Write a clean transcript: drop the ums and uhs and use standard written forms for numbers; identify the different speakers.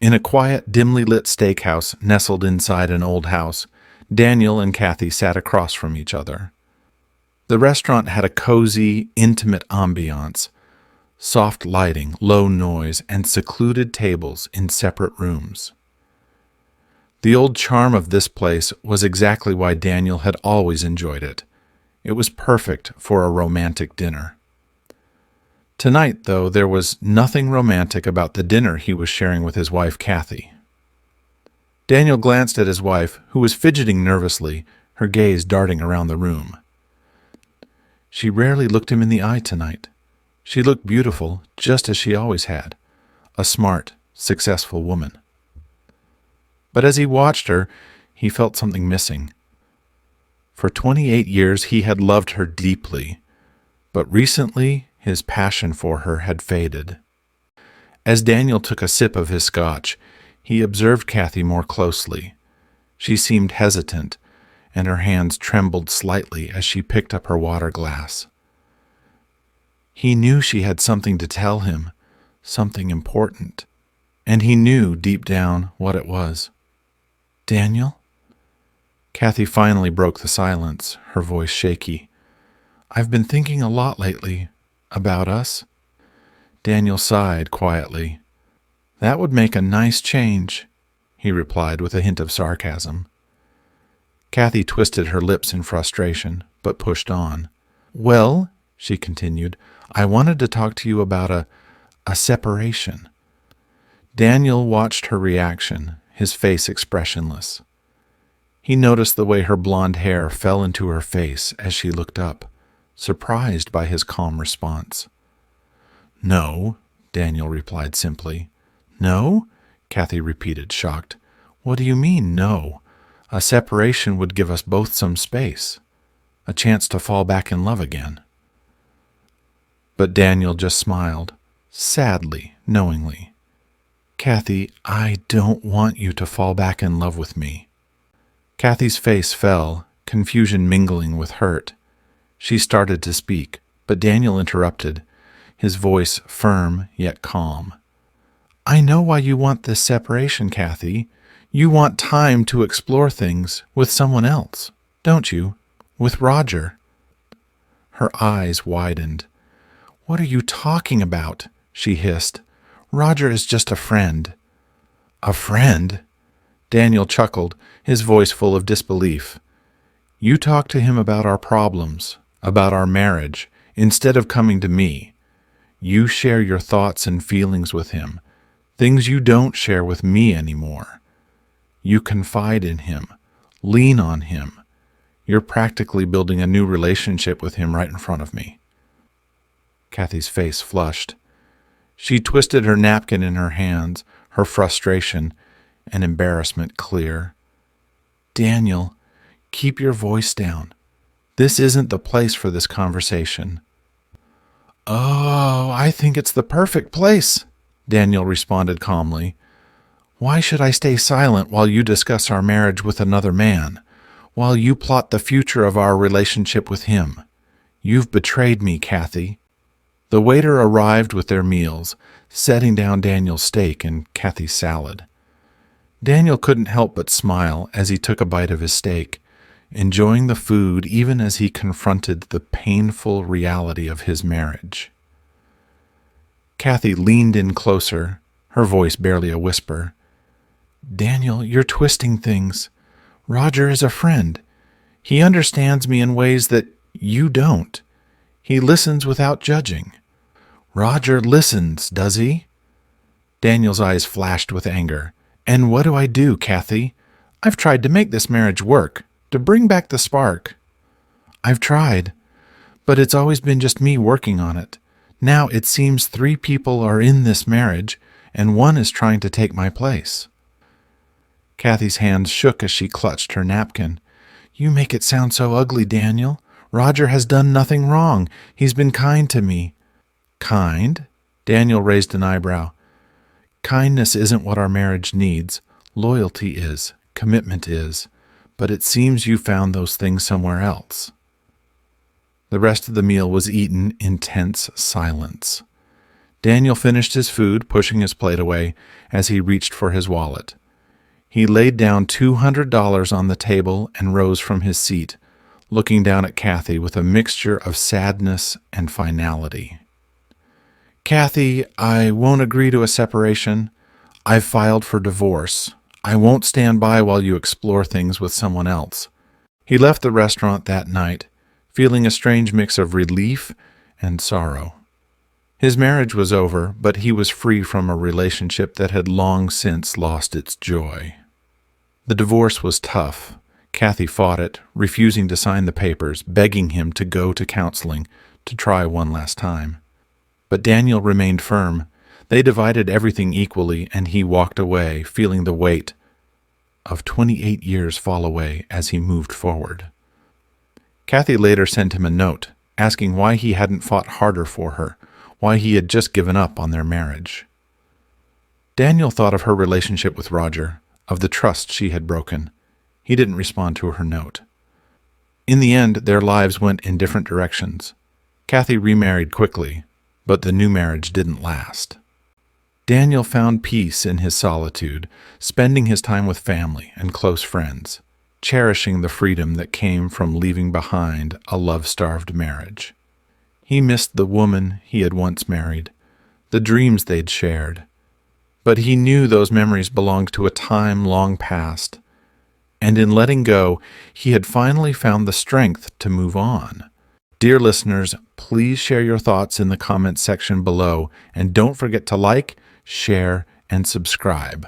Speaker 1: In a quiet, dimly lit steakhouse nestled inside an old house, Daniel and Kathy sat across from each other. The restaurant had a cozy, intimate ambiance, soft lighting, low noise, and secluded tables in separate rooms. The old charm of this place was exactly why Daniel had always enjoyed it. It was perfect for a romantic dinner. Tonight, though, there was nothing romantic about the dinner he was sharing with his wife, Kathy. Daniel glanced at his wife, who was fidgeting nervously, her gaze darting around the room. She rarely looked him in the eye tonight. She looked beautiful, just as she always had, a smart, successful woman. But as he watched her, he felt something missing. For 28 years he had loved her deeply, but recently his passion for her had faded. As Daniel took a sip of his scotch, he observed Kathy more closely. She seemed hesitant, and her hands trembled slightly as she picked up her water glass. He knew she had something to tell him, something important, and he knew deep down what it was. "Daniel?" Kathy finally broke the silence, her voice shaky. "I've been thinking a lot lately about us." Daniel sighed quietly. "That would make a nice change," he replied with a hint of sarcasm. Kathy twisted her lips in frustration, but pushed on. "Well," she continued, "I wanted to talk to you about a separation." Daniel watched her reaction, his face expressionless. He noticed the way her blonde hair fell into her face as she looked up, surprised by his calm response. "No," Daniel replied simply. "No?" Kathy repeated, shocked. "What do you mean, no? A separation would give us both some space, a chance to fall back in love again." But Daniel just smiled, sadly, knowingly. "Kathy, I don't want you to fall back in love with me." Kathy's face fell, confusion mingling with hurt. She started to speak, but Daniel interrupted, his voice firm yet calm. "I know why you want this separation, Kathy. You want time to explore things with someone else, don't you? With Roger." Her eyes widened. "What are you talking about?" she hissed. "Roger is just a friend." "A friend?" Daniel chuckled, his voice full of disbelief. "You talk to him about our problems, about our marriage, instead of coming to me. You share your thoughts and feelings with him, things you don't share with me anymore. You confide in him, lean on him. You're practically building a new relationship with him right in front of me." Kathy's face flushed. She twisted her napkin in her hands, her frustration and embarrassment clear. "Daniel, keep your voice down. This isn't the place for this conversation." "Oh, I think it's the perfect place," Daniel responded calmly. "Why should I stay silent while you discuss our marriage with another man, while you plot the future of our relationship with him? You've betrayed me, Kathy." The waiter arrived with their meals, setting down Daniel's steak and Kathy's salad. Daniel couldn't help but smile as he took a bite of his steak, enjoying the food even as he confronted the painful reality of his marriage. Kathy leaned in closer, her voice barely a whisper. "Daniel, you're twisting things. Roger is a friend. He understands me in ways that you don't. He listens without judging." "Roger listens, does he?" Daniel's eyes flashed with anger. "And what do I do, Kathy? I've tried to make this marriage work, to bring back the spark." "I've tried, but it's always been just me working on it. Now it seems 3 people are in this marriage, and one is trying to take my place." Kathy's hands shook as she clutched her napkin. "You make it sound so ugly, Daniel. Roger has done nothing wrong. He's been kind to me." "Kind?" Daniel raised an eyebrow. "Kindness isn't what our marriage needs. Loyalty is. Commitment is. But it seems you found those things somewhere else." The rest of the meal was eaten in tense silence. Daniel finished his food, pushing his plate away as he reached for his wallet. He laid down $200 on the table and rose from his seat, looking down at Kathy with a mixture of sadness and finality. "Kathy, I won't agree to a separation. I've filed for divorce. I won't stand by while you explore things with someone else." He left the restaurant that night, feeling a strange mix of relief and sorrow. His marriage was over, but he was free from a relationship that had long since lost its joy. The divorce was tough. Kathy fought it, refusing to sign the papers, begging him to go to counseling to try one last time. But Daniel remained firm. They divided everything equally, and he walked away, feeling the weight of 28 years fall away as he moved forward. Kathy later sent him a note, asking why he hadn't fought harder for her, why he had just given up on their marriage. Daniel thought of her relationship with Roger, of the trust she had broken. He didn't respond to her note. In the end, their lives went in different directions. Kathy remarried quickly, but the new marriage didn't last. Daniel found peace in his solitude, spending his time with family and close friends, cherishing the freedom that came from leaving behind a love-starved marriage. He missed the woman he had once married, the dreams they'd shared, but he knew those memories belonged to a time long past, and in letting go, he had finally found the strength to move on. Dear listeners, please share your thoughts in the comments section below, and don't forget to like, share, and subscribe.